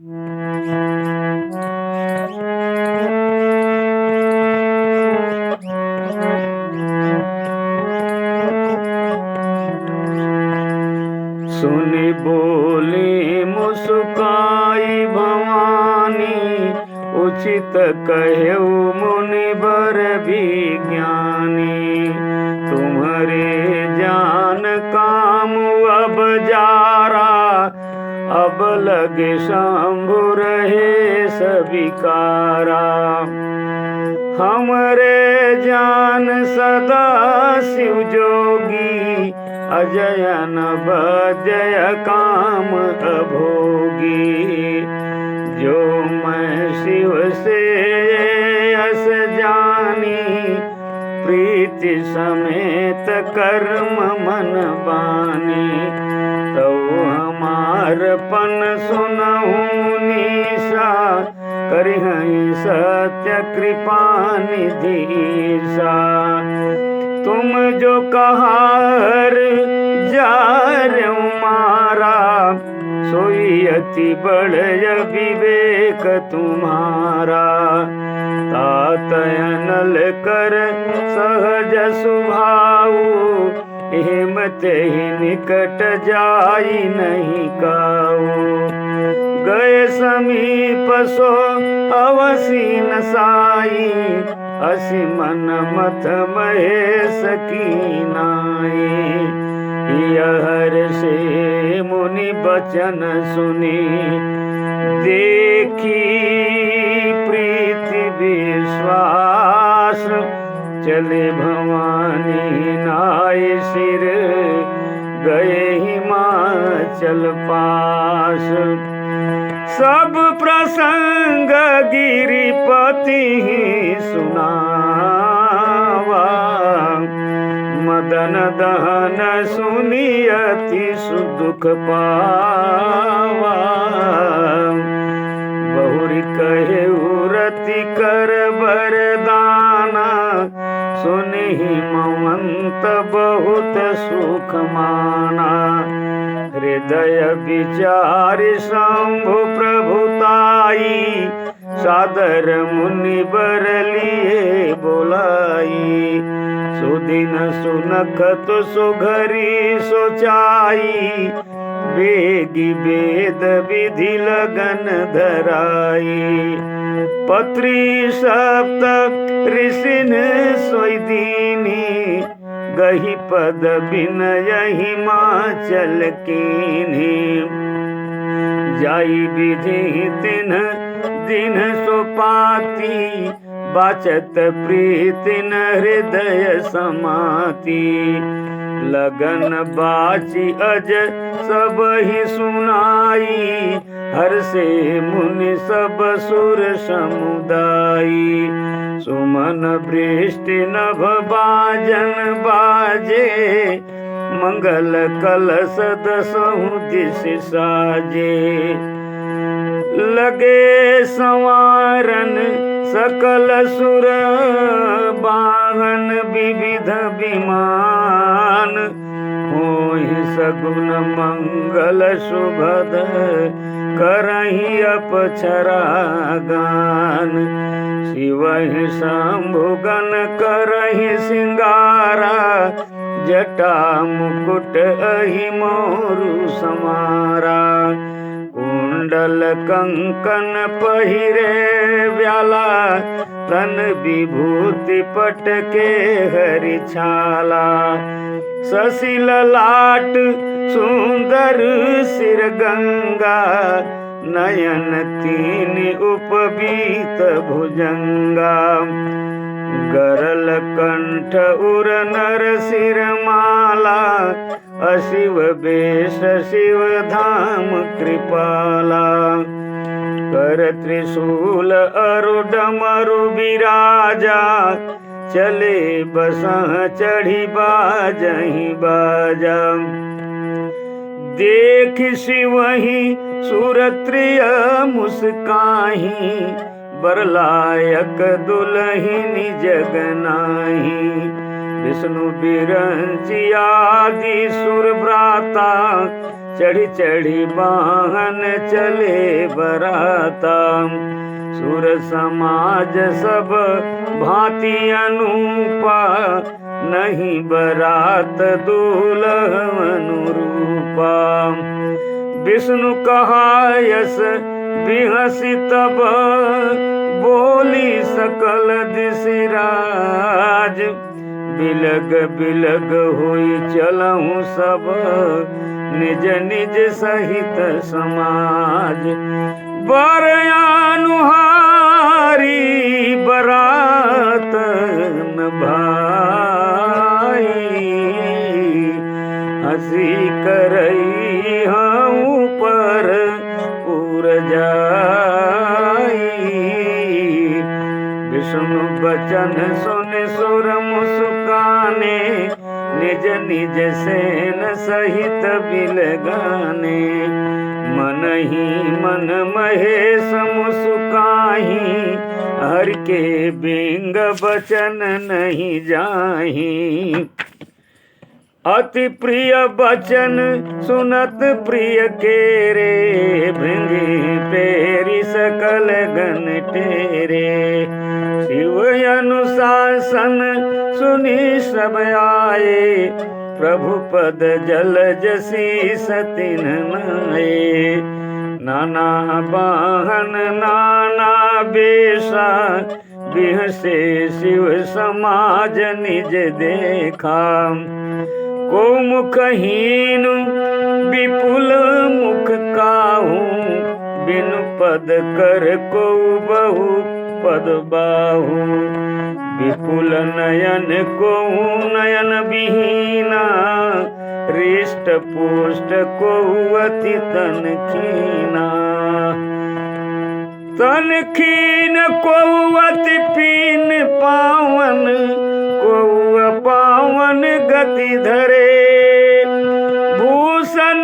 सुनि बोली मुस्काई भवानी, उचित कहेउ मुनिवर विज्ञानी। तुम्हारे जान काम अब जारा, अब लगे शंभु रहे सविकारा। हमरे जान सदा शिव जोगी, अजयन बजय काम अभोगी। जो मैं शिव से यस जानी, प्रीति समेत कर्म मन बानी। तो हमारपन सुनहु मुनीसा, करिहहि सत्य कृपा निधीसा। तुम जो कहार जारऊ मारा, सोई अति बड़य विवेक तुम्हारा। तात अनल कर सहज सुभाऊ, हेमत ही निकट जाई नहीं काऊ। गए समीप सो अवसी न साई, असी मन मथ महेश की नाई। यहर से मुनि बचन सुनी, देखी प्रीति विश्वास। चले भवानी नाय सिर, गए हिमाचल पास। सब प्रसंग गिरिपति सुनावा, मदन दहन सुनी अति सुदुख पावा। बहुरी कहे रति कर बरदाना, सुनि हिमवंत बहुत सुख माना। हृदय विचारि शंभु प्रभुताई, सादर मुनि बर लिए बोलाई। सुदिन सुनखत सुघरी सोचाई, वेगी वेद विधि लगन धराई। पत्री सप्त ऋषिन सोई दीनी, गही पद बिनय हिमाचल कीन्ही। जाई विधि तिन दिन सोपाती, बाचत प्रीति न हृदय समाती। लगन बाची अज सब ही सुनाई, हर से मुनि सब सुर समुदाई। सुमन वृष्टि नभ बाजन बाजे, मंगल कलश दसहु दिश साजे। लगे संवारन सकल सुर, वाहन विविध विमान। होहि सगुन मंगल सुभद, करहि अपचरा गान। शिवहि शंभुगन करहि सिंगारा, जटा मुकुट अहि मोरु समारा। कुंडल कंकन पहिरे व्याला, तन विभूति पटके हरि छाला। शशि ललाट सुंदर सिर गंगा, नयन तीन उपबीत भुजंगा। गरल कंठ उर नर सिर माला, अशिव बेश शिव धाम कृपाला। कर त्रिशूल अरु डमरु बिराजा, चले बसह चढ़ी बाजहि बाजा। देख शिवहि सुरत्रिय मुस्काहि, बरलायक दुलहिनी जगनाही। विष्णु बिरंची आदि सुर भ्राता, चढ़ी चढ़ी वाहन चले बराता। सुर समाज सब भांति अनूपा, नहीं बरात दूल्ह अनुरूपा। विष्णु कहा यस बिहसी तब, बोली सकल दिशिराज। बिलग बिलग हुई चलहु सब, निज निज सहित समाज। बरयानुहारी बरात न भाई, हंसी करई हूँ पर पुर जाई। विष्णु बचन सुन सुर मुस्काने, निज निज सेन सहित बिलगाने। मन ही मन महेश मुस्काही, हर के बिंग बचन नहीं जाही। अति प्रिय बचन सुनत प्रिय केरे, भृंगी पेरी सकल गण टेरे। शिव अनुशासन सुनी सब आए, प्रभु पद जल जसी सतिन नाये। नाना वाहन नाना बेशा, बिहसे शिव समाज निज देखा। को मुखहीन विपुल मुख काहू, बिनु पद कर को बहु पद बाहू। विपुल नयन को नयन विहीना, हृष्ट पुष्ट को अति तन खीना। तन खीन को अति पीन पावन, को पावन गति धरे। भूषण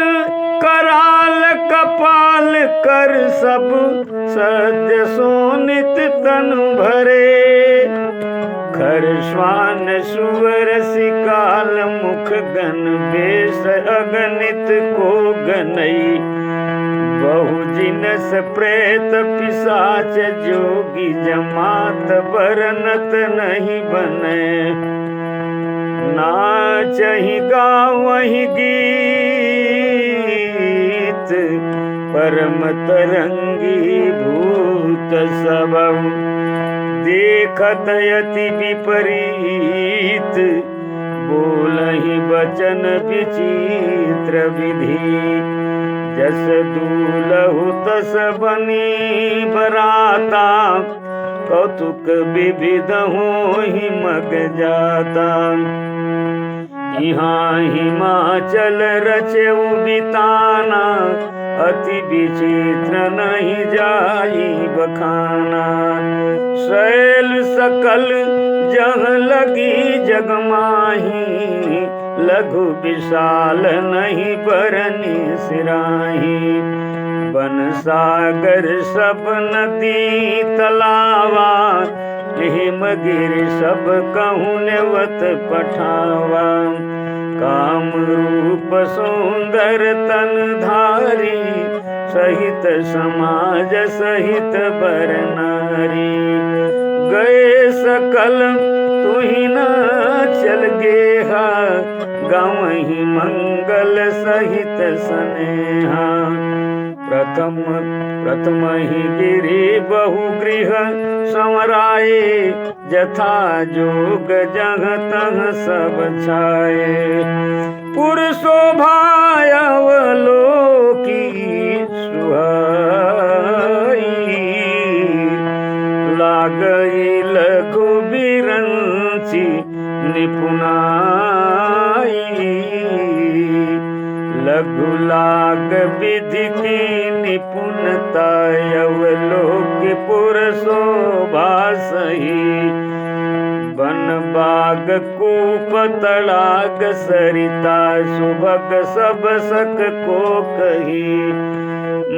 कराल कपाल कर सब, सद्य सोनित तनु भरे। खर श्वान सुवर सिकाल मुख गण, बेश अगणित को गनई। बहु जिनस प्रेत पिशाच जोगी, जमात बरनत नहीं बने। नाचहि गावहि गीत, परम तरंगी भूत सबहु। देखत यति विपरीत, बोलहि बचन विचित्र विधि। जस दूलहु तस बनी बराता, कौतुक विविध होहि मग जाता। यहाँ हिमाचल रचेउ बिताना, अति विचित्र नहीं जाई बखाना। शैल सकल जह लगी जगमाही, लघु विशाल नहीं बरनी सिराही। बन सागर सब नदी तलावा, हिमगिर सब कहूँ नेवत पठावा। काम रूप सुंदर तन धारी, सहित समाज सहित बर नारी। गए सकल तुहि न चल गेहा, गावहि मंगल सहित स्नेहा। प्रथम ही गिरि बहु गृह संवराये, जथा जोग जह तह सब छाये। पुर शोभा अवलोकी सुहाई, लागई लघु बिरंची निपुनाई। लघु लाग विधि की निपुणता, अवलोक पुर शोभा सही। बन बाग कूप तड़ाग सरिता, सुभग सब सक को कही।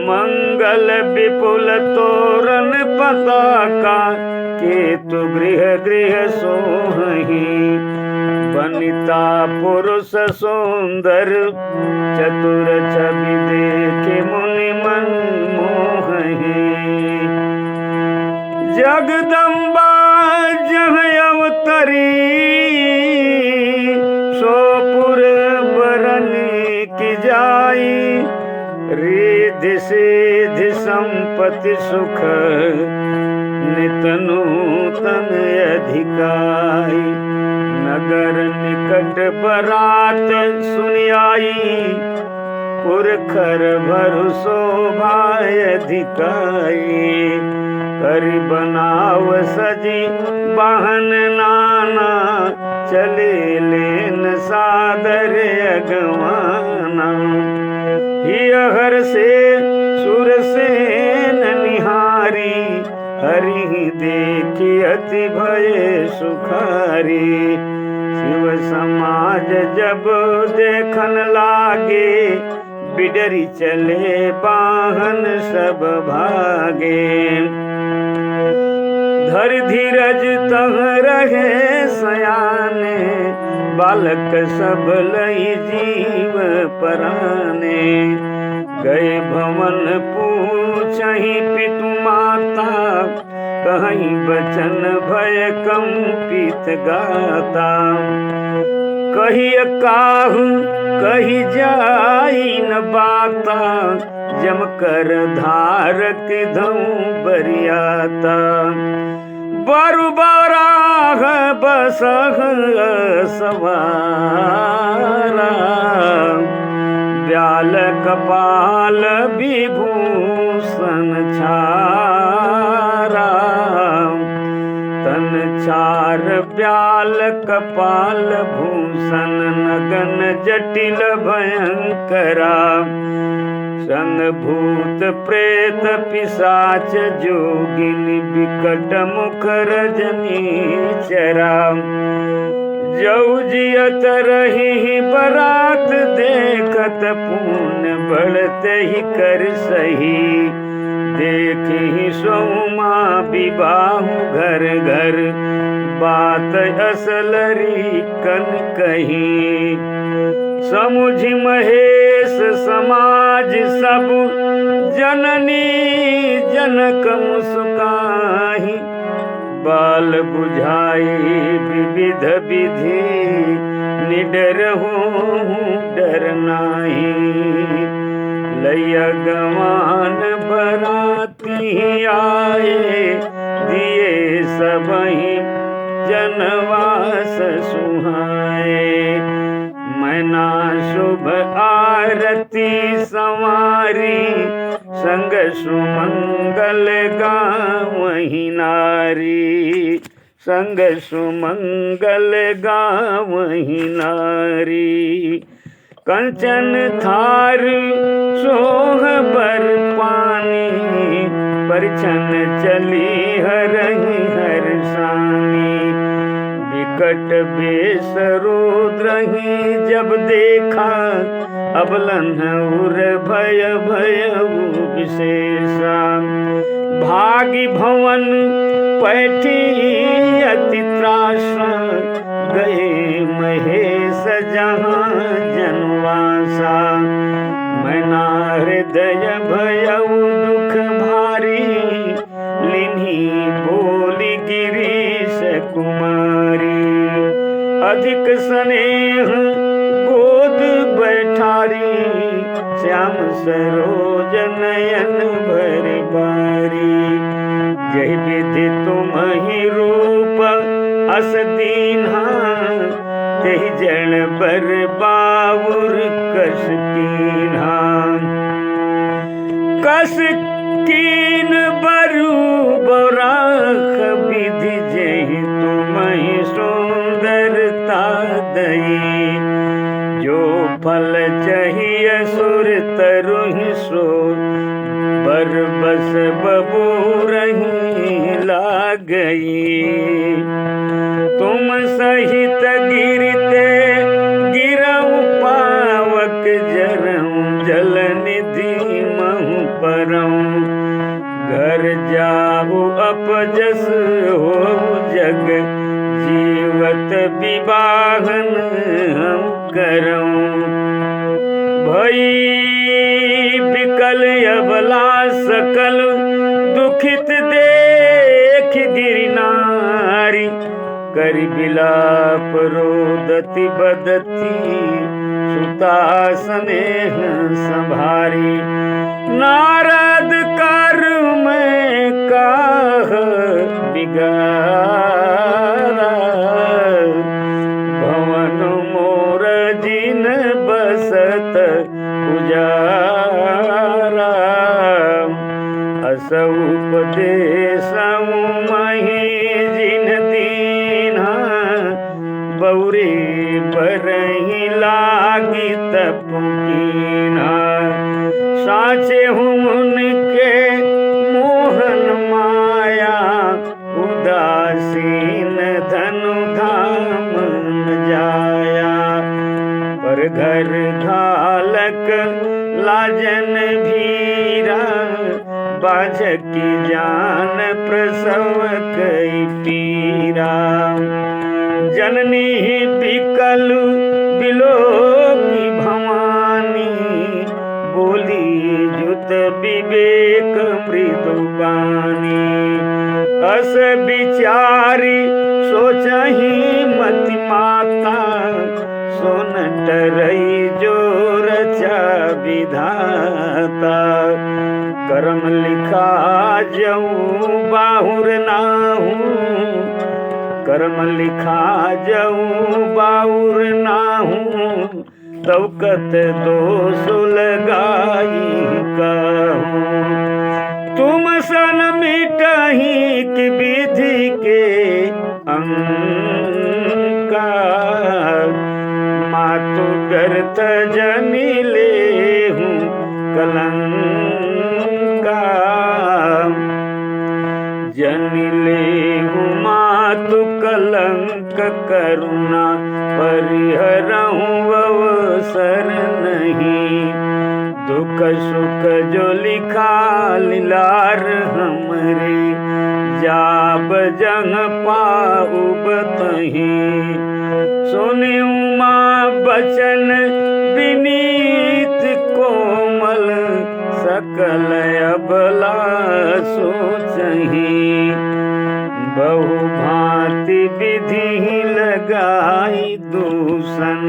मंगल विपुल तोरण पताका, केतु गृह गृह सोहही। वनिता पुरुष सुंदर चतुर छवि देखे मुनि मन मोहि। जगदम्बा जह अवतरी सोपुर बरनी की जाई। रिद्धि सिद्धि संपत्ति सुख नित नूतन अधिकाई। नगर निकट बरात सुनि आई। पुरखर भरु शोभा अधिकाई। करि बनाव सजी वाहन नाना। चले लेन सादर अगवाना। हियहर से सुरसेन निहारी। हरि देखी अति भय सुखारी। शिव समाज जब देखन लागे। बिडरी चले वाहन सब भागे। धर धीरज तह रहे सयाने। बालक सब लई जीव पराने। गए भवन पूछहि पितु माता। कहीं बचन भय कंपित गाता। कही काहू कही जाई न बाता। जम कर धारक धऊ बरियाता। बरु बराह बसह सवारा। ब्याल कपाल विभूषण छारा। तन चार ब्याल कपाल भूषण। नगन जटिल भयंकरा। संग भूत प्रेत पिशाच जोगिनी। विकट मुख रजनीचरा। जऊ जियत रही बरात देखत। पुण्य बढ़ते ही कर सही। देखी सोमा विबाहु घर घर। बात असलरी कन कही। समुझि महेश समाज सब। जननी जनक मुस्काहि। बाल बुझाई विविध विधि। निडर हूँ डर नाही। लैया गवान बराती आए। दिए सबहि जनवास सुहाए। मैना शुभ आरती संवारी। संग सुमंगल गावहि नारी। संग सुमंगल गावहि नारी। कंचन थार सोह बर पानी। परिछन चली हरहि हरसानी। विकट बेस रुद्रहि जब देखा। अबलन उर भय भयउ विशेषा। भागी भवन पैठी अति त्रासा। गए महेश जहाँ जनवासा। मैना हृदय भयउ दुख भारी। लिन्ही बोली गिरीश कुमारी। अधिक स्नेह गोद बैठारी। श्याम सरोज नयन भर बारी। जय विधि तुम्हि रूप अस दीन्हा। तेहि जन बर बाबुर कस कीन्हा। कस कीन बरु बराख विधि। जहि तुम्हि सुंदरता दई। जो फल चाहिए सुर तरुहि सो। बर बस बबूरहि लागई। तुम सहित गिरते गिरऊ पावक। जरऊ जल निधि महु परऊ। घर जाऊ अपजस हो जग जीवत जुत विवाहन हम करऊं। भई विकल अबला सकल दुखित देख गिरनारी, करि बिलाप रोदति बदती सुता स्नेह संभारी। नारद कर मैं काह बिगारा, भवन मोर जिन बसत उजारा। अस उपदेशऊ मही जिन दीन्हा, बौरे बरही लागी तप कीन्हा। साचे हूँ उनके मोहन माया, उदासीन धनु धाम न जाया। पर घर घालक लाजन भीरा, बाझकी जान प्रसव कई पीरा। जननी बिकल बिलोकी भवानी, बोली जुत विवेक मृदुबानी। अस विचारी सोचहि मति माता, सोन टरई जो रचा विधाता। करम लिखा जऊँ बाहुर नाहूँ, करम लिखा जऊँ बाहुर नाहूँ। तब कत दोष लगाई कहूँ, तुम सन मिटही कि विधि के अंकार। मातु व्यर्थ जनि लेहूँ कलंका, जनि लेहूँ मातु कलंक। करुणा परिहरऊँ अवसर नहीं, दुख सुख जो लिखा लीलार हमरे। जाब जंग पाउब तहीं, सुनि उमा बचन विनीत कोमल। सकल अबला सोचही, बहु भांति विधि लगाई दूषण।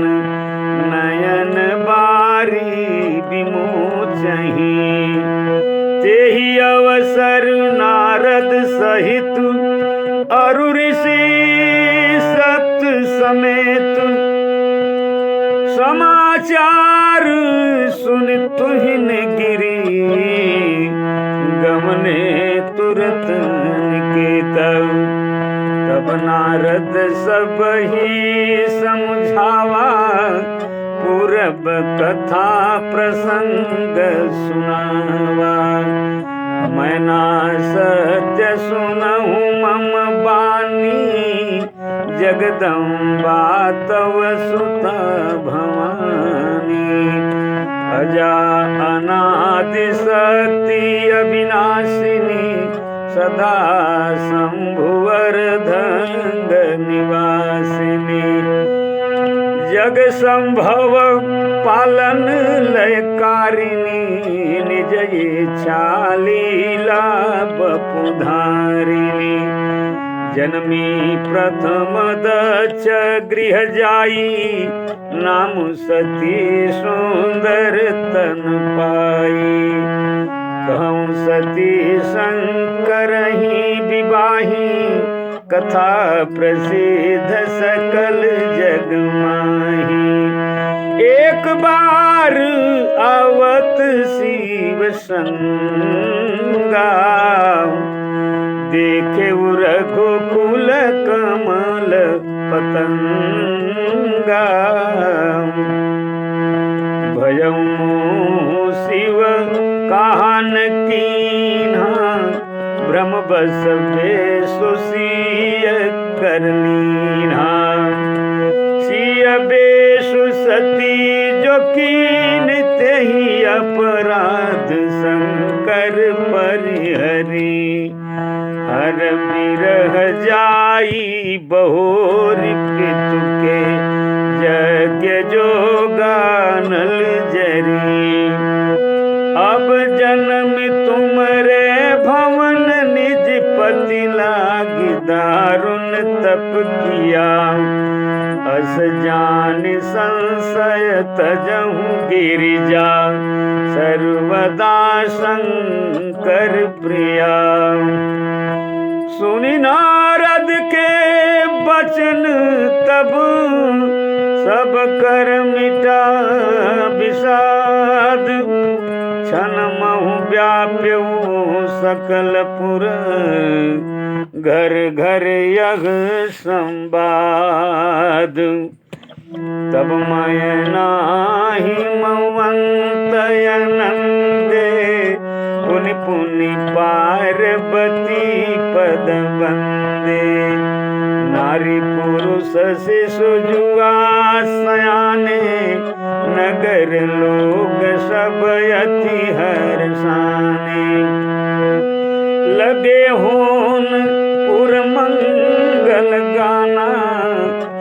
नयन बारी विमोचही, तेहि अवसर नारद सहित अरु ऋषि सत समेत। समाचार सुन तुहिन गिरी, गमने तुरत निकेतव। तब नारद सब ही समझावा, पूरब कथा प्रसंग सुनावा। मैं ना सत्य सुनहूँ मम बानी, जगदम्बा तव सुता भवानी। अजा अनादि शक्ति अविनाशिनी, सदा शंभुवर धंग निवासिनी। जग संभव पालन लयकारिणी, निज इच्छा लीला बपुधारिणी। जन्मी प्रथम दक्ष गृह जाई, नाम सती सुंदर तन पाई। कहूँ सती शंकर ही विवाही, कथा प्रसिद्ध सकल जग माही। एक बार आवत शिव संगा, देखे रघुकुल कमल पतंगा। भयऊ शिव काहन कीन्हा, भ्रम बस बेसु सिय कर लीन्हा। सिय बेसु सती जो कीन, तेहि अपराध शंकर परिहरी। हर बिरह जाई बहोर जस जान संशय तजहु गिरिजा सर्वदा शंकर प्रिया। सुनि नारद के बचन तब सब कर मिटा विषाद। क्षण महु व्याप्यु सकल पुर घर घर यग संवाद। तब मय नाही मवंत नंदे पुनि पुनि पार्वती पद बंदे। नारी पुरुष शिशु जुआ सयाने नगर लोग सब अति हर्षाने। लगे होन पुर मंगल गाना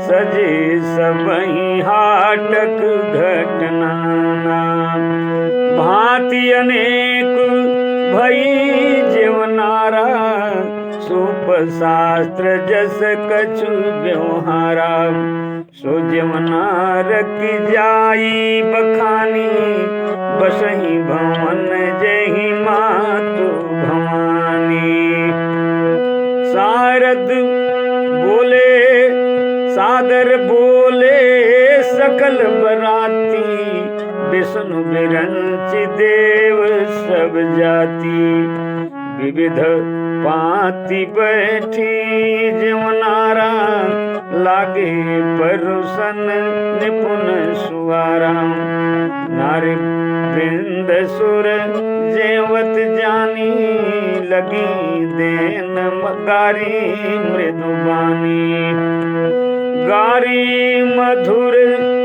सजे सबहि हाटक घटनाना। भांति अनेक भई जीवनारा सूप शास्त्र जस कछु व्यवहारा। सो जीवनार की जाई बखानी बसही भवन जही मातु भवानी। सारद बोले सादर बोले सकल बराती। विष्णु बिरंच देव सब जाति। विविध पाति बैठी जीवनारा लागे परुसन निपुण सुवारा। नारी वृंद सुर जेवत जानी लगी देन गारी मृदुबानी। गारी मधुर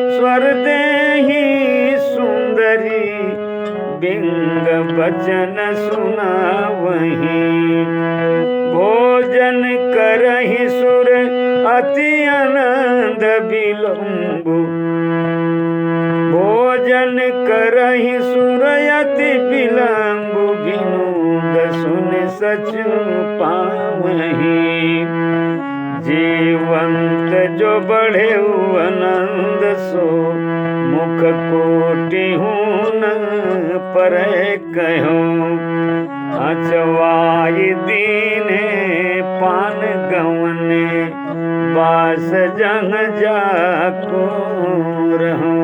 स्वर देहि सुंदरी बिंग बचन सुनावही। भोजन करहि सुर अति आनंद विलंबु। भोजन करहि सुर अति विलंबु विनोद सुन सचु पावही। जीवंत जो बढ़े आनंद सो मुख कोटि न पर कहो। अचवाई दीने पान गवने बास जंग जाको रहो।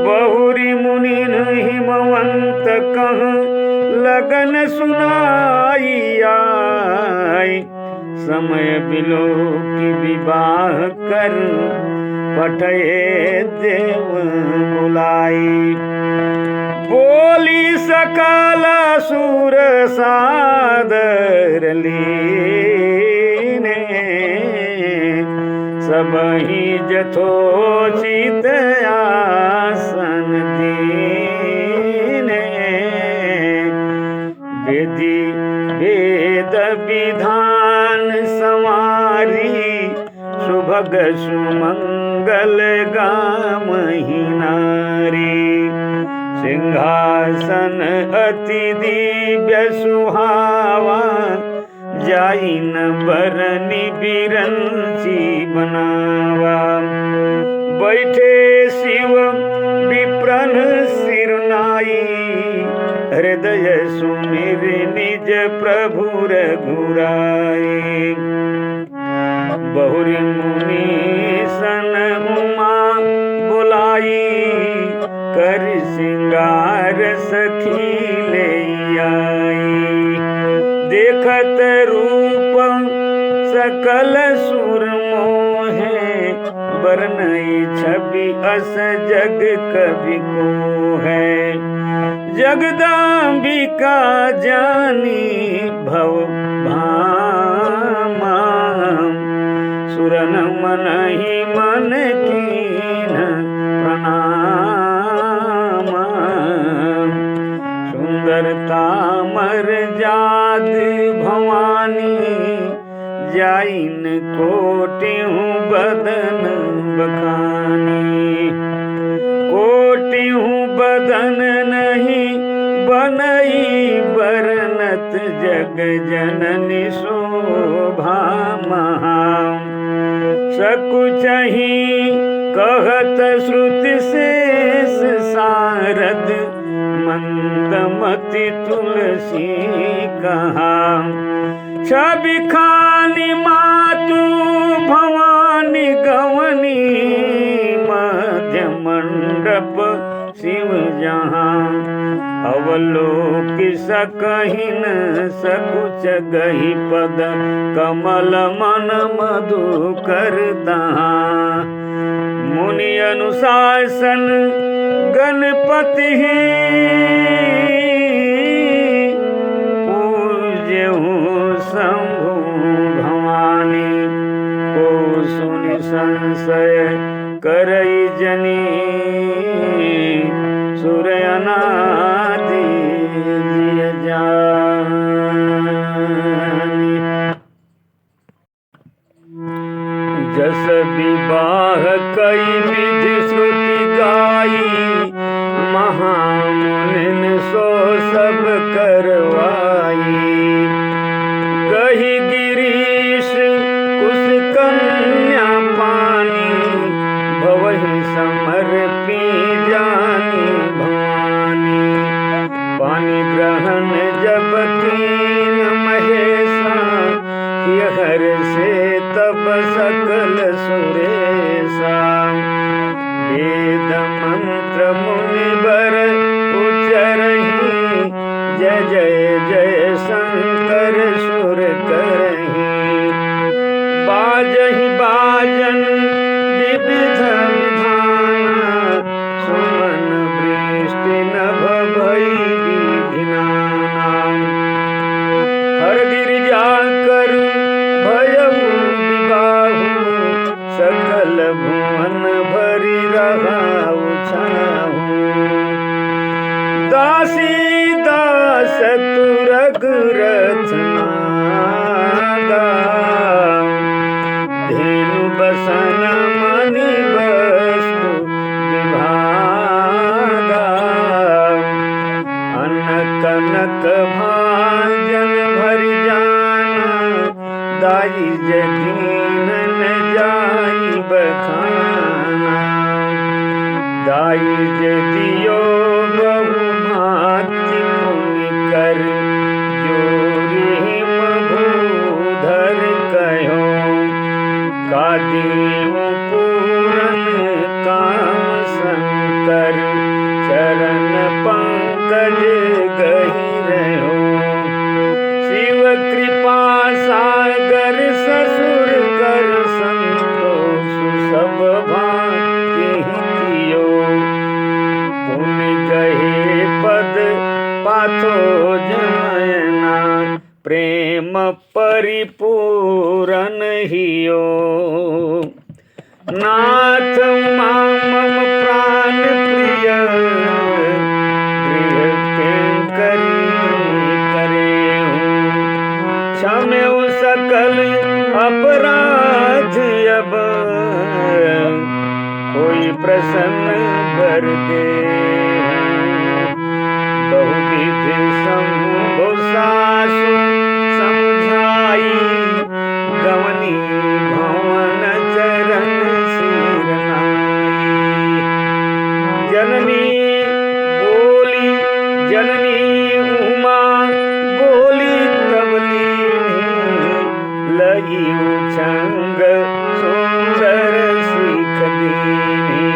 बहुरी मुनि हिमवंत कह लगन सुनाई आई। समय बिलो की विवाह कर पठये देव बुलाई। बोली सकल सुर सादर लीने सबहि जथोचित आसन दीने। विधि वेद विधान संवारी सुभग सुमंगल गामहि नारी। सिंहासन अति दिव्य सुहावा जाइन बरनी बिरंची बनावा। बैठे शिव विप्रन सिरनाई हृदय सुमिर निज प्रभु रघुराई। बहुरी मुनि सन उमा बुलाई कर सिंगार सखी ले आई। देखत रूप सकल सुर मोहे बरनई छवि अस जग कवि को है। जगदम्बिका जानी भव भामा सुरन मन ही मन कीन प्रणाम। सुंदरता मर जात भवानी जाइन कोटिहूँ बदन बखानी। कोटिहूँ बदन नहीं बनई बरनत जग जननी शोभा महा। सकुचहि कहत श्रुति शेष सारद मंदमति तुलसी कहा छवि खानी मातु भवानी गवनी मध्य मंडप शिव जहाँ अवलोक सकहिन सकुच गही पद कमल मन मधुकर दहाँ मुनि अनुशासन गणपति पूज्यहु शंभु भवानी को सुनि संशय करई जनी सूर्यनादि जिय जानी जस विवाह कई विधि श्रुति गाई महामुनिन सो सब करवाई गही गिरीश कुश कन्या पानी भवहि समर्पी जानी भवानी पानी ग्रहण जब कीन महेशा हर से तब सकल सुरेशा वेद मंत्र मुनिवर उच्चरहि जय जय जय शंकर सुर करहि बाजहि बाजन विविध विधान सुमन वृष्टि नभ भई विधिनाना हर गिरिजा कर भयहु विबाहु सकल भुवन भरि रहाउ छाहु दासी दास तुरग रत्नागा धेनु बसन मणि वस्तु विभागा अन्न कनक भाजन भरि जाना दाई जदीन जाई बखाना दाई जदियो बहु भांति पुण्य कर जोरी भूधर कहो कादेव पूरन काम शंकर चरण पंकज गही रहो शिव कृपा सागर ससुर कर संतोष सब भांति कियो पुण्य गहे पद पाथो जनयना प्रेम परिपूरन हियो नाथ मम प्राण प्रिय गृह किंकरी करेहु क्षमेउ सकल अपराध अब कोई प्रसन्न वर दे बहुविधि शंभु सासु समझाई गवनी भवन चरण सिरनाई जननी बोली जननी उमा बोली तबली लगी उछंग सुंदर सीख दीनी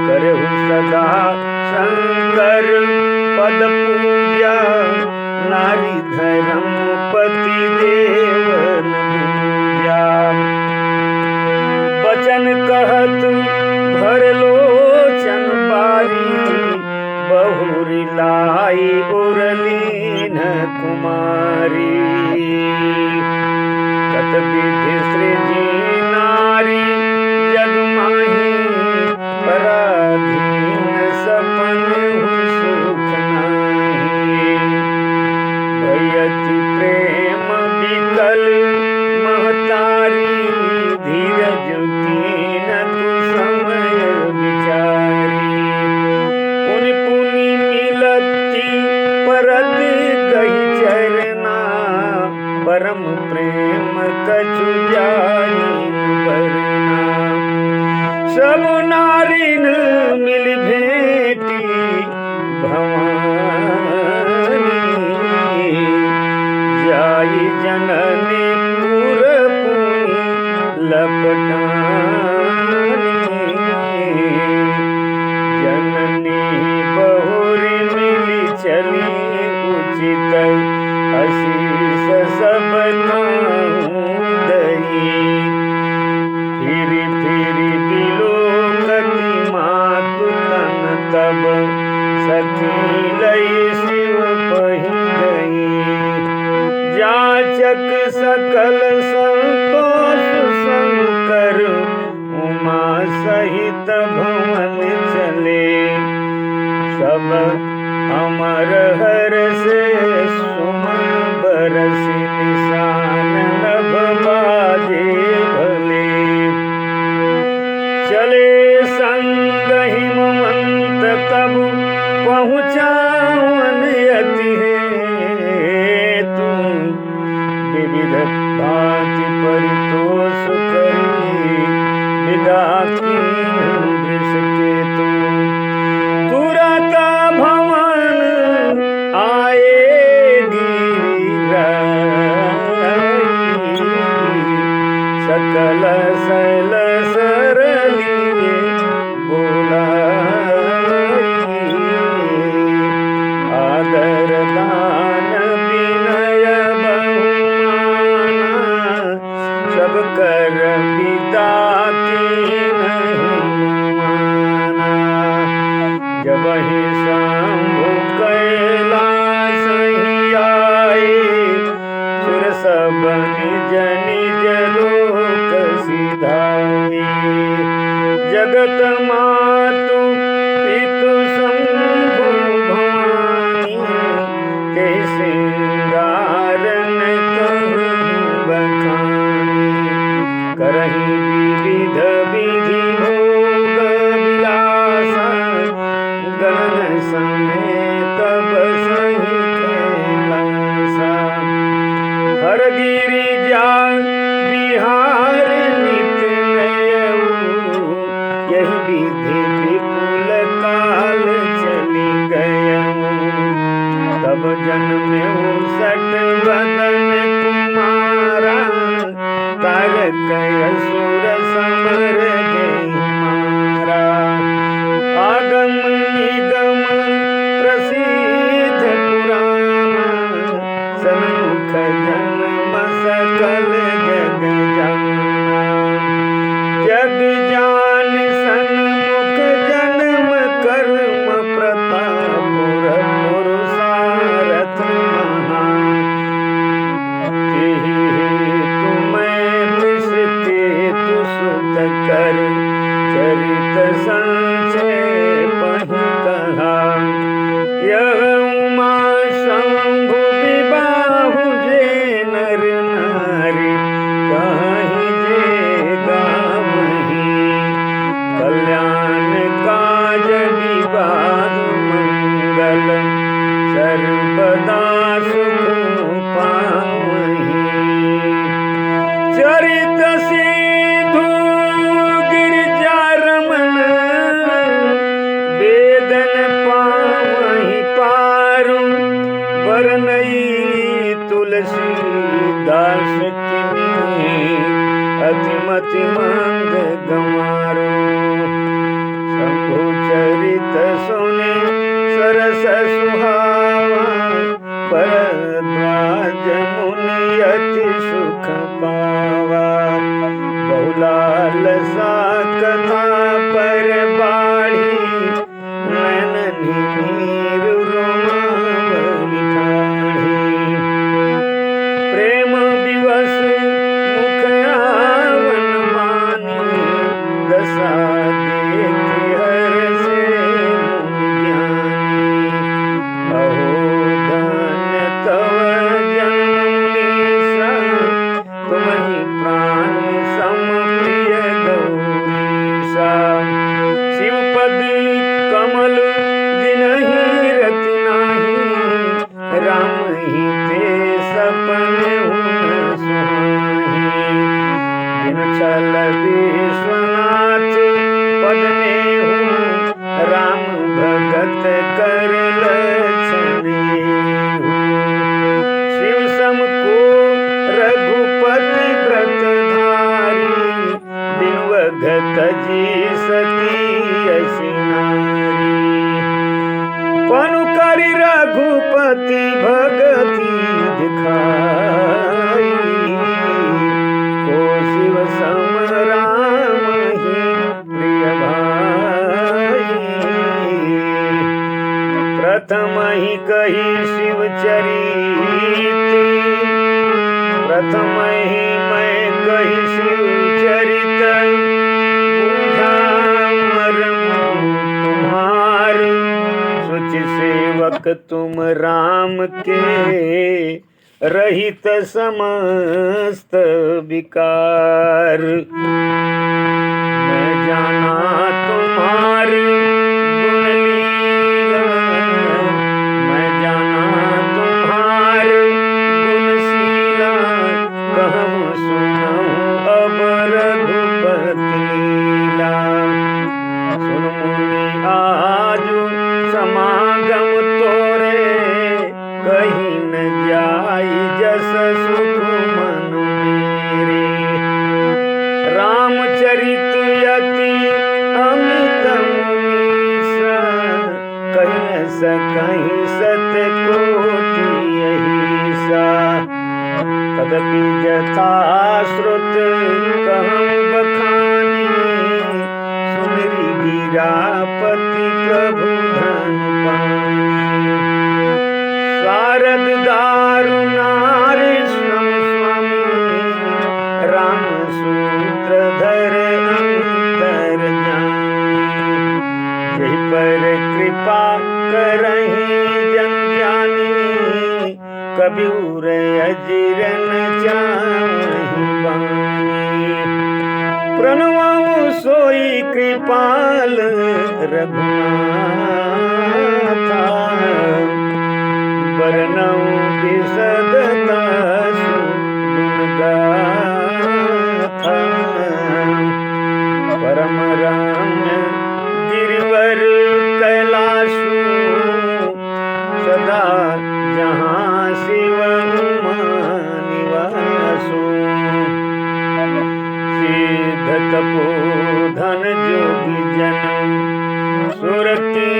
करहु सदा शंकर पद पूजा नारी धर्म पति देवन पूजा बचन कहत भर लोचन बारी बहुरी लाई उरलीन कुमारी कत विधि सृजी नारी जग माही पराधीन सपन सुख नाही भयति प्रेम विकल महतारी धीरज कीन कुसमय विचारी पुनि पुनि मिलती परत गही चरना परम प्रेम कछु जाई बर सब नारिन मिल भेटी भवानी जाई जननी पुर पुनि लपटानी जननी बहुरी मिली चली उचित आशीष सब दई फिरी फिरी बिलोकती मातु तन तब सखी लई शिव पही गई जाचक सकल संतोष शंकर उमा सहित भवन चले सब अमर हर से सुमन बरस निशान नभ बाजे भले चले संग हिमवंत तब पहुँचावन यति हेतु विविध भांति परितोष करी विदा कीन्ह वृष केतु तुरत भवन आए गिरिराई सकल शैल सरलिए बोलाई आदर दान विनय बहुमाना सब कर पिता की नहीं माना जब ही शंभु कैलाश ही आए सुर सब निज निज लोक सिधाए जगत मातु पितु शंभु भवानी ते सिंगारन कहु बखानी करहि विविध विधि भोग विलासा गगन समेत बसहि कैलासा हर गिरिजा बिहार नित नयऊ यही विधि विपुल काल चली गयऊ तब जन्म्यऊ सठ बदन कुमारा तारक असुर समर जय मारा आगम निगम प्रसिद्ध पुराण सन्मुख जन्म सकल जग जाना जग जान सन्मुख जन्म कर्म प्रताप पुरुषारथ महा तुम्हें विषते तु सुत कर चरित संचय पहि कहा यह उमा शंभु विबाहु जे नर नारी कहीं जे गावही कल्याण काज विवाह मंगल सर्वदा सुख पावही चरित सिधु गिरिजा रमन वेदन पावहि पारु वरनई तुलसी दास किनी अतिमति मंद गंवारो शंभु चरित सुने सरस सुहावा परद्वाज मुनि अति सुख पावा बहुलाल सा कथा पर बाढ़ी नैन नीर रोमावली ठाढ़ी प्रेम विवश मुख आवन मान तुम राम के, रहित समस्त विकार। मैं जाना तुम्हारी गुण लीला, मैं जाना तुम्हारी गुणशीला, कहूँ सुनाऊँ अब रघुपति लीला। सुन मुनि आज समागम तोरे, कहीं न जाई जस सुख मन मेरे। रामचरित अति अमित मुनीसा, कहीं न सकहीं सत कोटि अहिसा। तदपि जथा श्रुत कहूँ बखानी, सुमिरि गिरापति प्रभु धन पानी। शारद दारु नारी सम स्वामी, राम सूत्रधर अंतर जानी। जहि पर कृपा करहीं जन जानी, कबीर अजिर न चाहि बानी। प्रणवउ सोई कृपाल रघुनाथा, बरनऊ विशदता गुण गाथा। परम रम्य गिरिवर कैलासु, सदा जहाँ शिव उमा निवासु। सिद्ध तपोधन जोगी जन, सुरति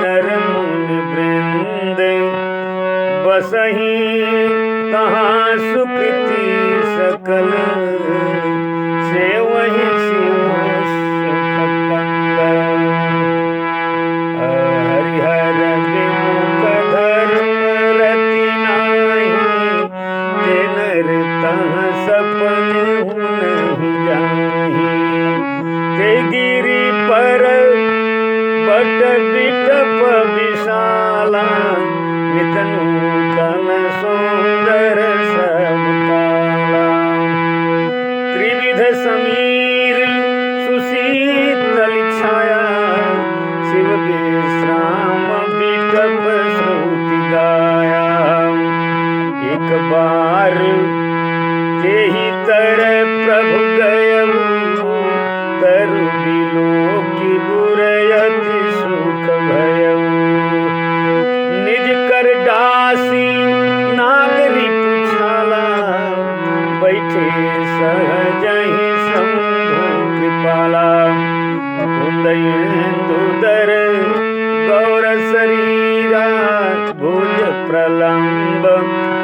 नर मुनि वृंद, बसहीं तहाँ सुकृति सकल, सेवहीं शिव सुख कंद। हरिहर विमुख धर्म रति नाही, ते नर तहाँ सपन नहीं जाही। ते गिरि पर बट बिटप विशाला, नित नूतन सुंदर सब काला। त्रिविध समीर सुशीतल छाया, शिव विश्राम बिटप श्रुति गाया। एक बार तेहि तरह प्रभु गयऊ, तरु बिलोकी उरयति सुख भयऊ। निज कर डासी नागरी पुछाला, बैठे सहजहि शंभु कृपाला। कुंदयेन्दुधर गौर शरीरा, भुज प्रलंब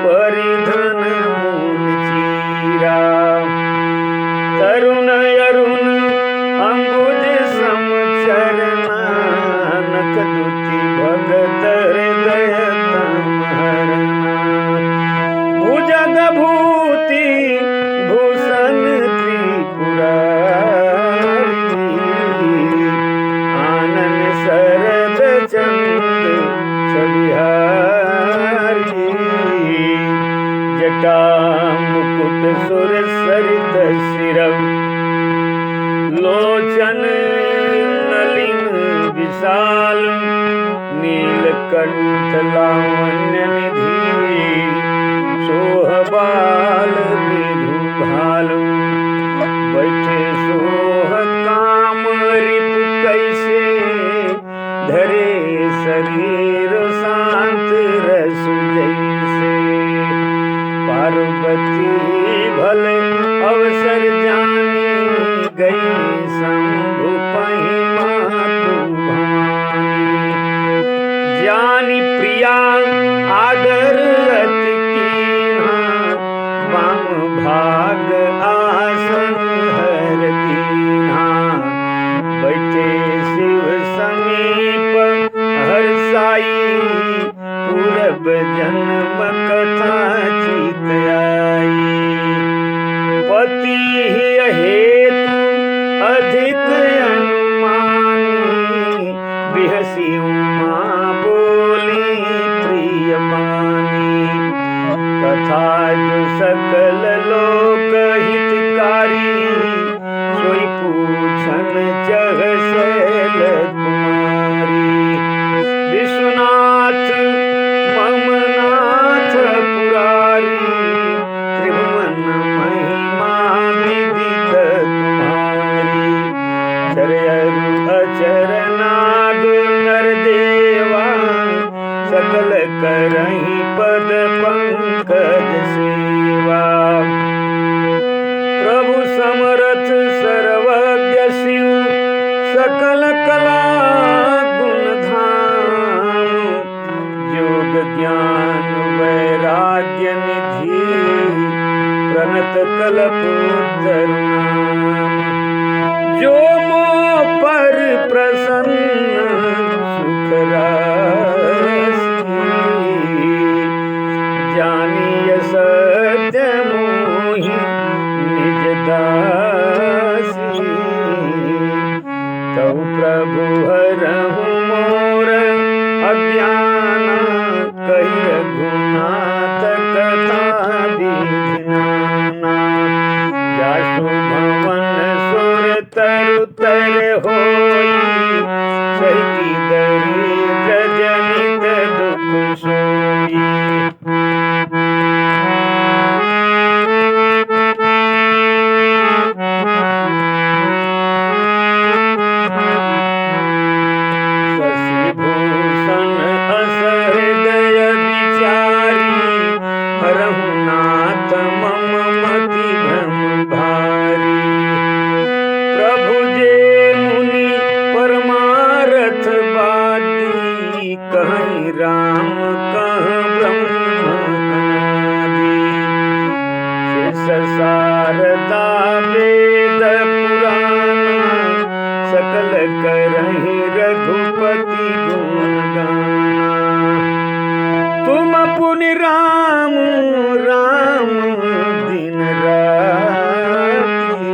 परिधन मूल चीरा। तरुण अरुण अंबुज सम चरना, नख दुति भगत हृदय तम हरना। भुजग भूति भूषण त्रिपुरारी, आनन शरद चंद छबिहारी। जटा मुकुट सुर सरित सिरौ, लोचन नलिन विशाल। नीलकंठ लावण्य निधि, सोहबाल विधु भालु। बैठे सोह काम रिपु कैसे, धरे शरीर शांत रसु जैसे। पार्वती भले अवसर जानी, गई शंभु पहि मातु भवानी। जानी प्रिया आदर अति कीन्हा, वाम भाग आसन हर दीन्हा। बैठे शिव समीप हर्षाई, पूरब जन्म कथा चित आई। पति हेतु अधिक अनुमानी, बिहसी उमा बोली पुनि राम राम दिन राति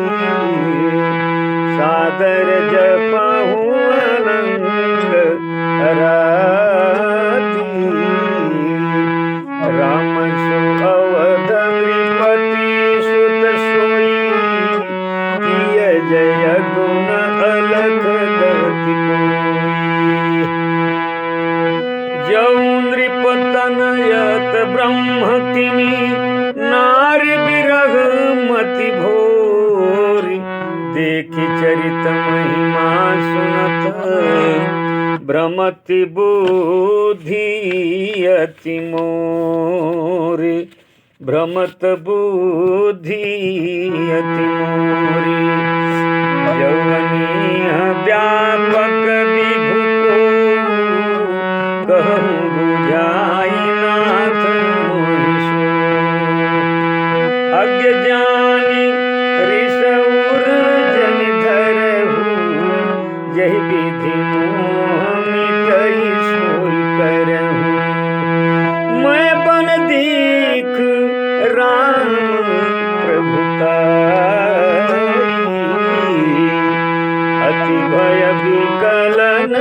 सादर जपहु अनंग राति राम सु अवध नृपति सुत सोई किय जय गुण अलख गति कोई जौ नृपतनयत ब्रह्म किमी नारी विरह मति भोरी देखि चरित महिमा सुनत भ्रमति बुद्धि अति मोरी भ्रमत बुद्धि अति मोरी यौवनीय व्यापक विभु को कहूँ बुझाई नाथ मोहिषो अज्ञ जानी ऋषउर जन धरहु यही विधि मोह मिटई सोई करहु मैं बन दीख राम प्रभुताई अति भय विकलन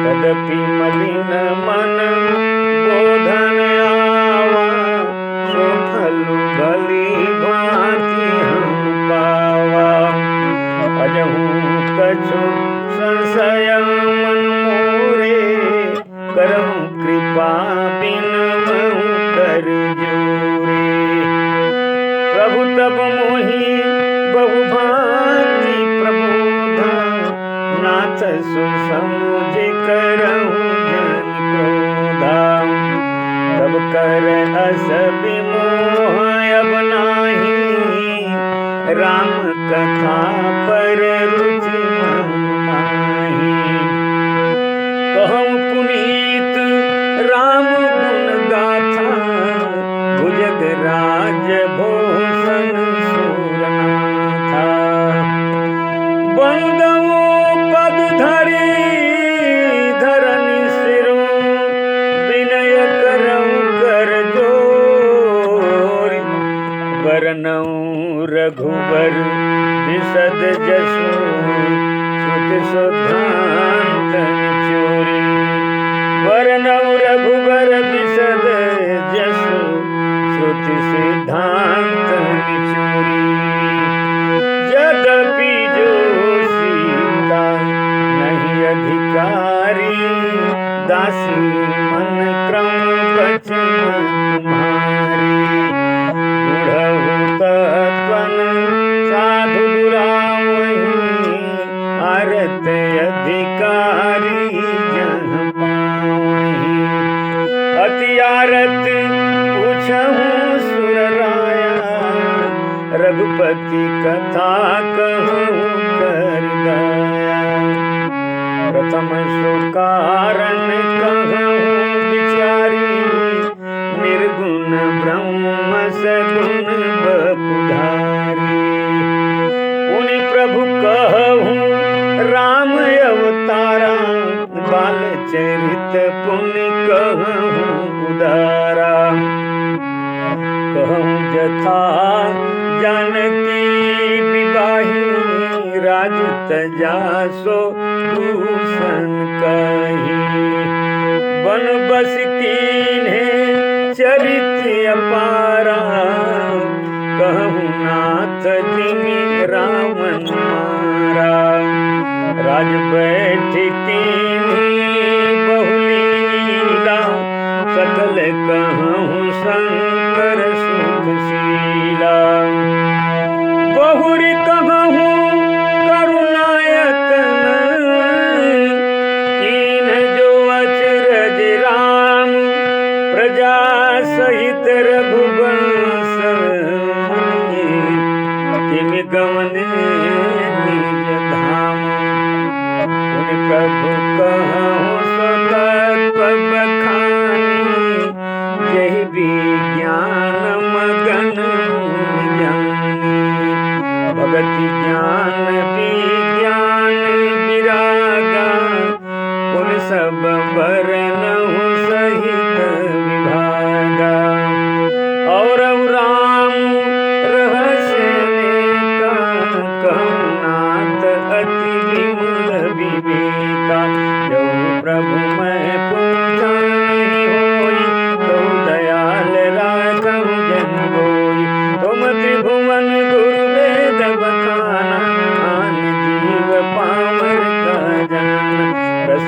तदपि मलिन मन बोधन आवा सो फलु भली भांति हम पावा अजहू कछु संशय मन मोरे करहु कृपा बिनमहु कर जोरे प्रभु तब मोहि बहु भांति प्रबोधा नाथ सुसमुझ करहु जन क्रोधा तब कर अस विमोह अब नाही राम कथा पर रुचि मन माही कहूँ पुनीत राम गुण गाथा भुजग राज भूषण सूरनाथा बंदो पद धरी धरनी सिरो विनय करऊँ कर जोरी बरनऊँ रघुबर विशद जसु श्रुति सुधांत चोरी बरनऊँ रघुबर विशद जसु श्रुति सिद्धांत चोरी यद्यपि जो सीता नहीं अधिकारी दासी मन क्रम बचन तुम्हारी गुढ़हु तत्वन साधु दुरावही आरत अधिकारी जन पावही अति आरत पूछहु सुर राया रघुपति कथा कहूँ कर दया प्रथम सो कारण कहूँ विचारी निर्गुण ब्रह्म सगुण बपुधारी पुनि प्रभु कहूँ राम अवतारा बाल चरित पुनि कहूँ उदारा कहूँ जथा जानकी विवाही राज तजासो दूषण कही बन बस कीन्हे चरित अपारा कहूँ नाथ जिमि रावण मारा राज बैठ कीन्ही बहुलीला सकल कहूँ शंकर सुखशीला बहुरी कहूँ करुणायतन कीन जो अचरज राम प्रजा सहित रघुवंश किमि गमने निज धाम पुनि प्रभु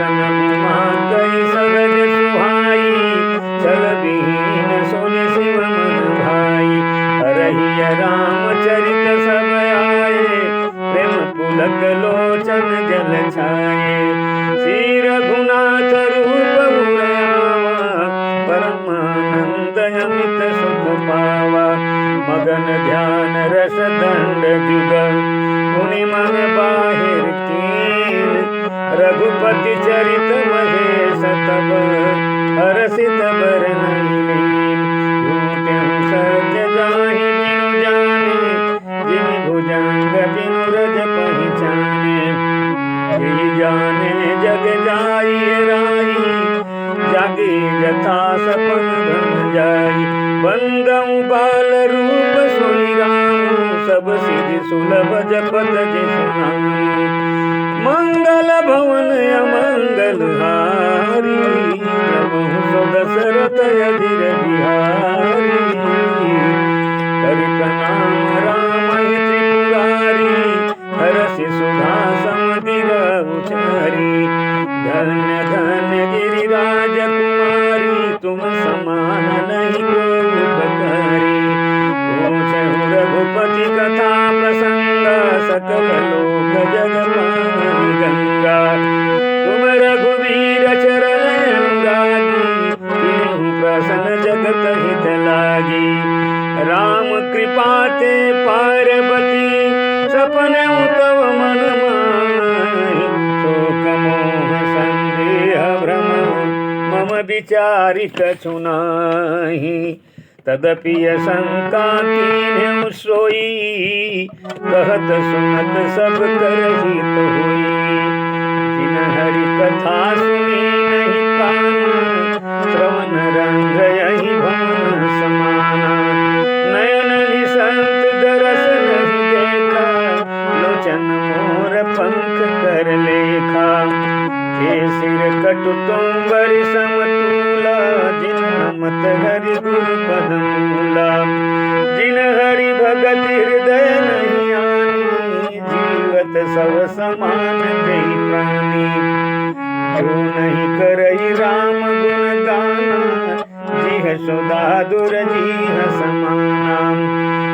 प्रसन्न उमा कई सहज सुहाई, छल विहीन सुन शिव मन भाई। हरहिय रामचरित सब आए, प्रेम पुलक लोचन जल छाए। श्री रघुनाथ रूप उरयावा, परमानंद अमित सुख पावा। मगन ध्यान रस दंड जुग, पुनि मन बाहिर कीन। रघुपति चरित महेश तब, हरषित बरनई लीन। झूठहु सत्य जाहि बिनु जाने, जिमि भुजंग बिनु रज पहिचाने। जी जाने जग जाई राई, जागे जथा सपन भ्रम जाई। बंदउ बाल रूप सोई राम, सब सिद्धि सुलभ जपत जिसु नाम। मंगल भवन अमंगल हारी, प्रभु सो दशरथ अधीर बिहारी। करि प्रणाम राम त्रिपुरारी, हरषि सुधा समुदिर उचारी। धन्य धन्य गिरिराज कुमारी, तुम समान नहीं कोई बकारी। पूछहु रघुपति कथा प्रसंग, सकल लोक जग पावनि गंगा। तुम रघुवीर चरण अनुरागी, तिन्हु प्रसन्न जगत हित लागी। राम कृपा ते पार्वती, सपने तव मन माहि। शोक मोह संदेह भ्रम, मम विचारि कछु नाहि। तदपि शंका कीन्हु सोई, कहत सुनत सब कर हित होई। जिन हरि कथा सुनी नहीं काना, श्रवण रंग यही भवन समाना। नयन निसंत दरस नहीं देखा, लोचन मोर पंख कर लेखा। हे सिर कटु तुम्बर समतूला, जिन नमत हरि गुरु पद मूला। जिन हरि भगत हृदय नहीं आनी, जीवत सब समान कही प्राणी। जो नहीं करई राम गुण गाना, जिह सुधा दुर जीह समाना।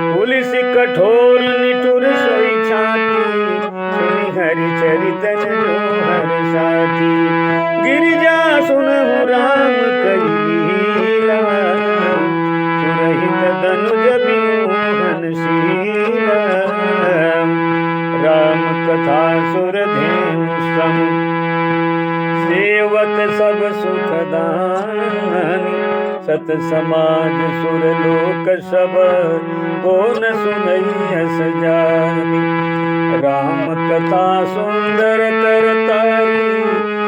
पुलिस कठोर निठुर सोई छाती, सुनि हरि चरितन जो हर साथी। गिरिजा सुनहु राम कई लीला, सुरहित धनुज विमोहन शीला। राम कथा सुरधेनु सम, सेवत सब सुखदानी। सत समाज सुर लोक सब, को न सुनैयस जानी। राम कथा सुंदर कर तारी,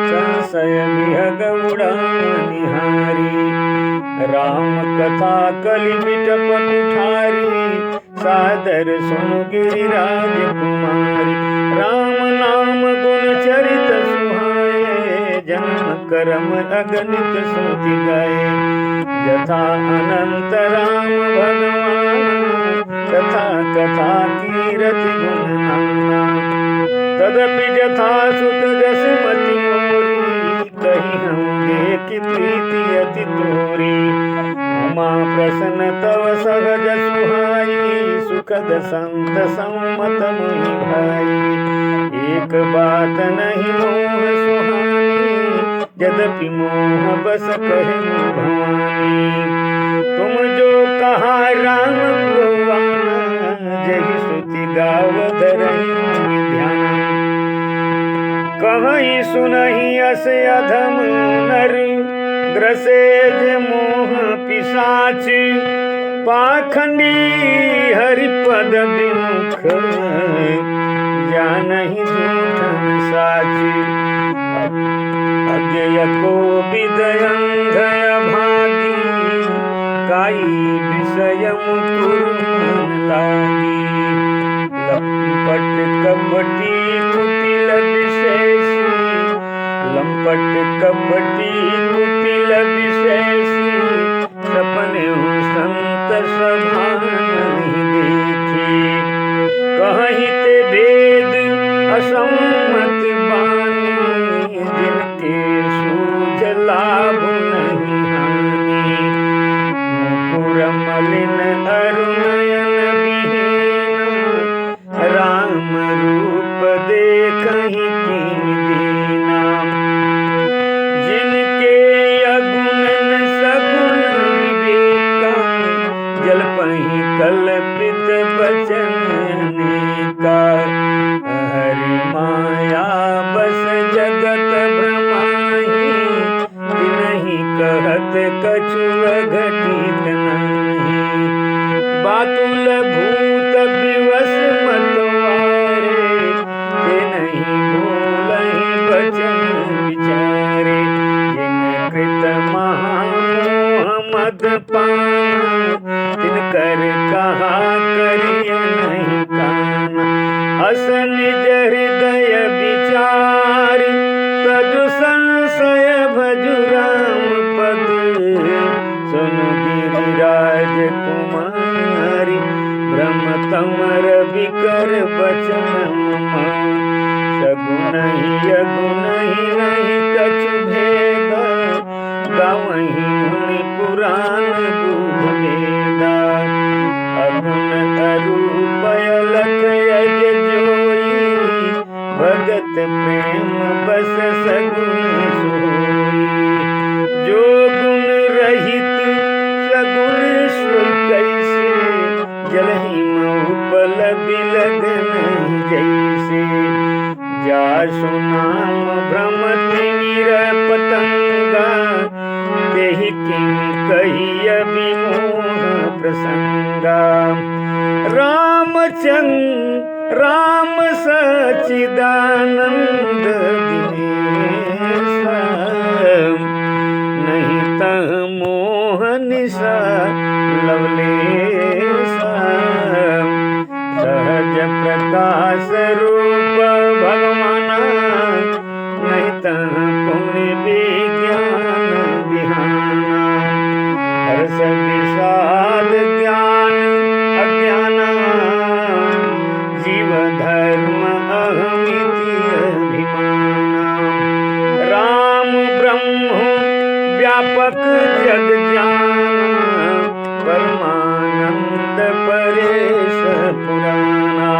संशय विहग उड़ानिहारी। राम कथा कलि बिटप कुठारी, सादर सुन गिरिराज कुमारी। राम नाम गुण चरित सुहाए, जन्म कर्म अगणित सोचि गाए। यथा अनंत राम भगवाना, कथा कथा कीरति गुण नाना। तदपि जथा सुत जस मति मोरी, कही हम देखि प्रीति अति तोरी। उमा प्रसन्न तव सहज सुहाई, सुखद संत सम्मत मुनि भाई। एक बात नहीं मोह सुहानी, यद्यपि मोह बस कहे भवानी। तुम जो कहा राम गवाना, जही श्रुति गावत रही ध्याना। कहीं सुनहि अस अधम नर, ग्रसे जे मोह पिशाच। पाखंडी हरिपद विमुख, जानहि झूठन साच। अज्ञेय को विदयंधय भागी, काई विषय मुकुर मन लागी। लंपट कपटी कुटिल विशेषी, लंपट कपटी कुटिल विशेषी। सपने संत सभा नहीं देखी, कहीं ते वेद असम्मत बानी। जिनके गावही मुनि पुराण बुध वेदा। अगुण अरूप अलख यज जोई, भगत प्रेम बस सगुण सोई। जो गुण रहित सगुण सो कैसे, जलहि उपल बिलगन जैसे। जासु नाम भ्रमति वीर पतंगा, तेहि किमि कहिय विमोह प्रसंगा। राम सच्चिदानंद दिनेश, नहीं तह मोह निशा लवलेश। सहज प्रकाश रूप भगवाना, नहीं तह पुण्य विज्ञान बिहाना। हर्ष विषाद ज्ञान अज्ञाना, जीव धर्म अहमिति अभिमाना। राम ब्रह्म व्यापक जग जाना, परमानंद परेश पुराना।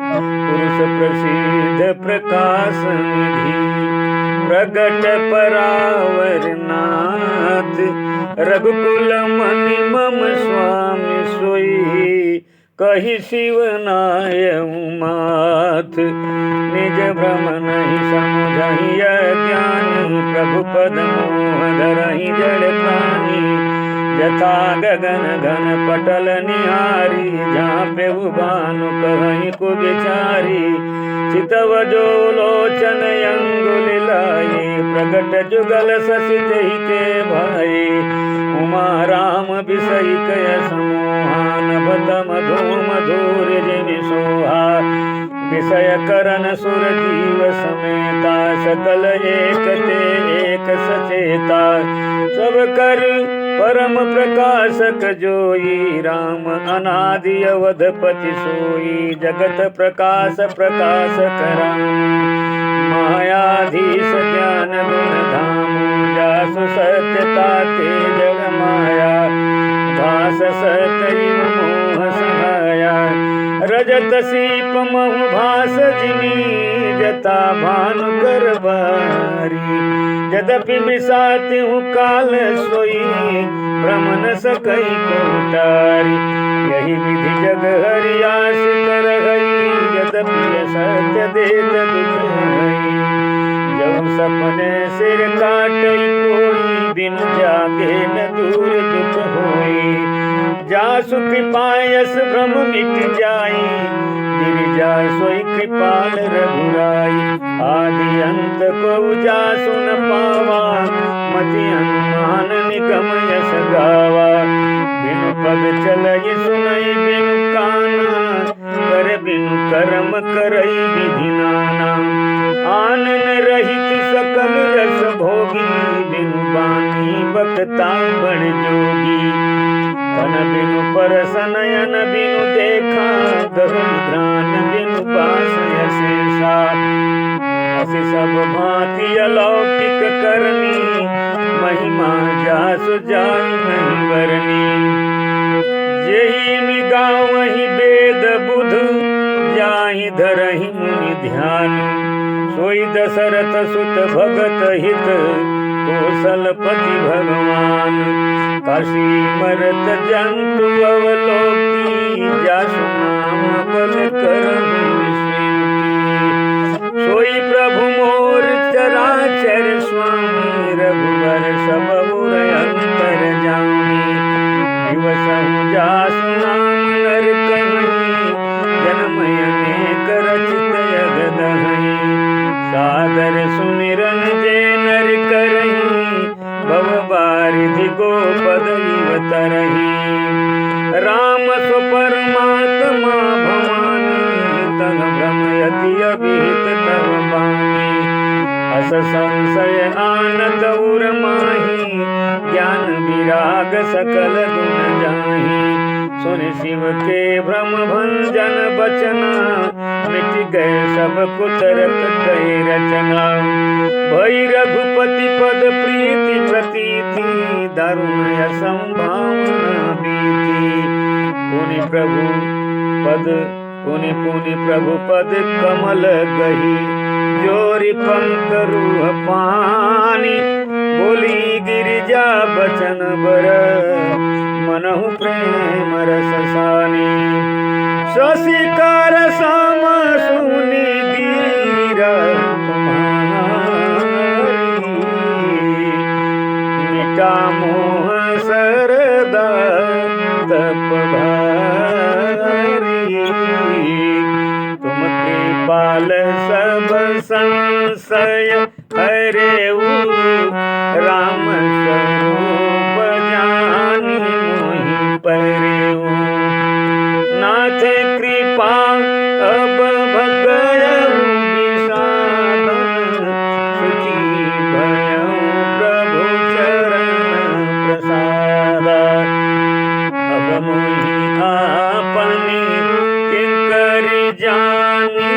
पुरुष प्रसिद्ध प्रकाश निधि, प्रगट परावर नाथ। रघुकुल मणि मम स्वामी सोई, कहि शिव नाय माथ। निज भ्रम नहीं समुझहि अज्ञानी, प्रभु पद मोह धरहि जड़ प्राणी। यथा गगन घन पटल निहारी, झाँपेउ भानु कहहि कुबिचारी। चितव जो लोचन अंगुलि लाए, प्रगट जुगल शशि तेहि के भाए। उमा राम बिसई कय समोहा, नभ मधु मधुर जिमि सोहा। विषय करन सुर जीव समेता, सकल एक ते एक सचेता। सब कर परम प्रकाशक जोई, राम अनादि अवधपति सोई। जगत प्रकाश प्रकाशक राम, मायाधीश ज्ञान गुण धाम। जासु सत्यता ते जग माया, भास सतैव मोह समाया। रजत सीप महु भास जिमी, जता भानु कर बारी। यद्यपि मिसाति हूँ काल सोई, भ्रमण सकई कोटारी। यही विधि जग हरियास कर गई, यद्यपि सत्य देत दुख हई। जब सपने सिर काटई कोई, बिन जागे न दूर दुख होई। जासु कृपायस भ्रम मिट जाई, गिरिजा सोई कृपाल रघुराई। आदि अंत को जासु न पावा, मति अनुमान निगम यश गावा। बिनु पद चलई सुनई बिनु काना, कर बिनु कर्म करई विधि नाना। आनन रहित सकल रस भोगी, बिनु बानी बक्ता बड़ जोगी। तन बिनु परस नयन बिनु देखा, गहन ध्यान बिनु पास अशेषा। असि सब भांति अलौकिक करनी, महिमा जासु जाई नहीं बरनी। जेहि मि गावहि वेद बुध, जाहि धरहि मुनि ध्यान। सोई दशरथ सुत भगत हित, कौशलपति भगवान। काशी मरत जंतु अवलोकी, जासु नाम बल करहु विस्मृति। सोई प्रभु मोर चराचर स्वामी, रघुवर सब उर अंतर जामी। दिवसहु जासु नाम नर कहई, जन्म अनेक रचित जगदहई। सादर सुमिरन जे नर करही, भव बारिधि गोपद इव तरही। राम सो परमात्मा भवानी, तन भ्रम यति अभिहित तव बानी। अस संशय आनत उर माही, ज्ञान विराग सकल गुण जाही। सुन शिव के भ्रम भंजन बचना, मिट गए सब कुतरत कई रचना। भई रघुपति पद प्रीति प्रतीत, पद पुनि पुनि प्रभु पद कमल गही जोरी पंख रूह पानी बोली गिरिजा बचन बर मनहु प्रेम रस सानी शशिकर सम सुनि धीरा तुम्हारी मिटा मोह सरदा तप भारी तुम कृपाल सब संशय हरेऊ राम स्वरूप जानी मोहि परेऊ नाथ कृपा अब भगयऊ विषाद सुखी भयऊ प्रभु चरण प्रसाद अब मोहि आपनी किंकरि जानी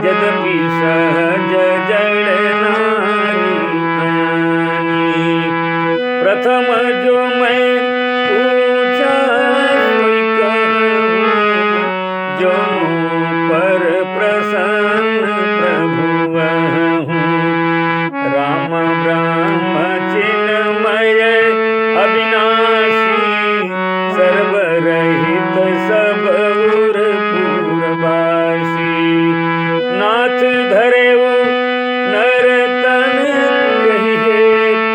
यद्यपि सहज जड़ नारी आनी प्रथम जो मैं पूछा सोई कहूँ जो मुँह पर प्रसन्न प्रभु हूँ राम ब्रह्म चिन्मय अविनाशी सर्वरहित सब उर पूर्वासी नाथ धरेऊ नर तन कहिए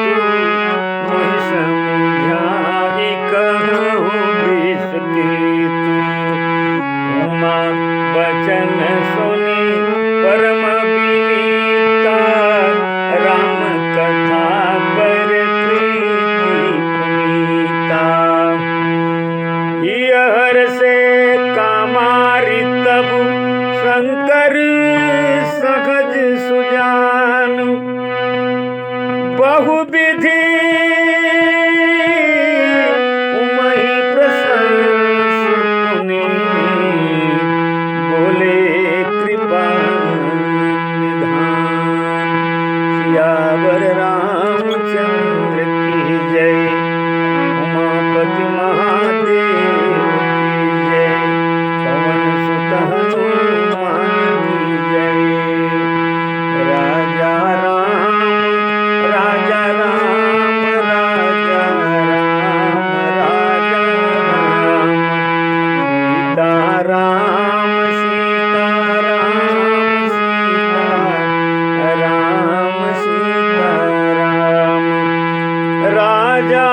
तू मोहि समझाई कहूँ वृष के तू उमा बचन सुनी परम विनीता राम कथा पर प्रीति पुनीता हर से कामारी तब शंकर सहज सुजान बहुविधि उमहि प्रशंस पुनि बोले कृपा निधान सियावर रामचंद्र की जय उमापति महादेव की जय पवन सुत हनुमान की जय राजा राम राजा राम राजा राम राजा राम सीता राम सीता राम सीता राम राजा